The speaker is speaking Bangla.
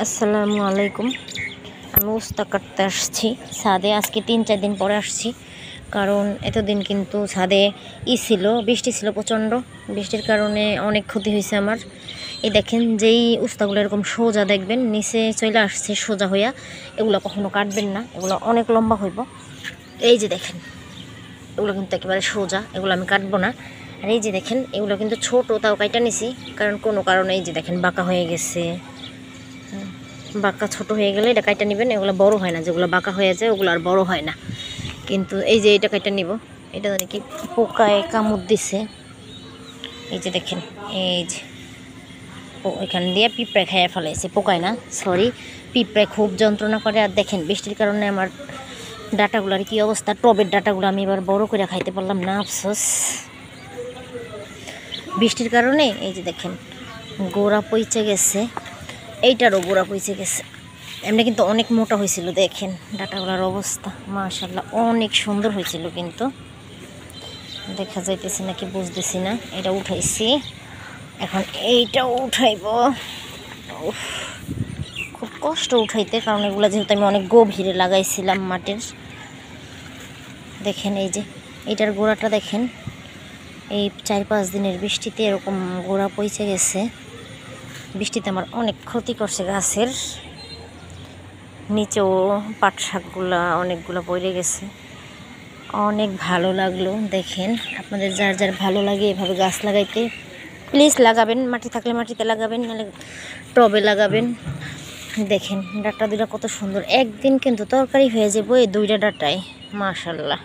আসসালামু আলাইকুম। আমি উস্তা কাটতে আসছি ছাদে। আজকে 3-4 দিন পরে আসছি, কারণ এতদিন কিন্তু ছাদে ছিল, বৃষ্টি ছিল, প্রচণ্ড বৃষ্টির কারণে অনেক ক্ষতি হয়েছে আমার। এই দেখেন, যেই উস্তাগুলো এরকম সোজা দেখবেন নিচে চলে আসছে সোজা হইয়া, এগুলো কখনো কাটবেন না, এগুলো অনেক লম্বা হইব। এই যে দেখেন, এগুলো কিন্তু একেবারে সোজা, এগুলো আমি কাটবো না। আর এই যে দেখেন, এগুলো কিন্তু ছোটো, তাও কাইটা নিছি, কারণ কোনো কারণে এই যে দেখেন বাঁকা হয়ে গেছে। বাঁকা ছোট হয়ে গেলে এটা কাইটা নেবেন, এগুলো বড় হয় না। যেগুলো বাঁকা হয়ে যায় ওগুলো আর বড় হয় না। কিন্তু এই যে এটা কাইটা নিব, এটা জানি কি পোকায় কামড় দিছে। এই যে দেখেন, এই যে এখান দিয়ে পিঁপড়ে খেয়ে ফেলাইছে, পোকায় না, সরি, পিঁপড়ে খুব যন্ত্রণা করে। আর দেখেন বৃষ্টির কারণে আমার ডাটাগুলোর কি অবস্থা। টবের ডাটাগুলো আমি এবার বড় করে খাইতে পারলাম না, আফসোস। বৃষ্টির কারণে এই যে দেখেন গোড়া পইচে গেছে, এইটারও গোড়া পইচে গেছে। এমনি কিন্তু অনেক মোটা হয়েছিল, দেখেন ডাটাগুলোর অবস্থা, মাশাআল্লাহ অনেক সুন্দর হয়েছিল, কিন্তু দেখা যাইতেছে নাকি বুঝতেছি না। এটা উঠাইছি, এখন এইটাও উঠাইব। খুব কষ্ট উঠাইতে, কারণ এগুলো যেহেতু আমি অনেক গভীরে লাগাইছিলাম মাটির। দেখেন এই যে এইটার গোড়াটা দেখেন, এই 4-5 দিনের বৃষ্টিতে এরকম গোড়া পইচে গেছে। বৃষ্টিতে আমার অনেক ক্ষতি করছে গাছের। নিচেও পাট শাকগুলা অনেকগুলো পড়ে গেছে। অনেক ভালো লাগলো। দেখেন, আপনাদের যার যার ভালো লাগে এভাবে গাছ লাগাইতে, প্লিজ লাগাবেন। মাটি থাকলে মাটিতে লাগাবেন, নাহলে টবে লাগাবেন। দেখেন ডাটা দুটা কত সুন্দর, একদিন কিন্তু তরকারি হয়ে যাবো এই 2টা ডাটায়, মাশাআল্লাহ।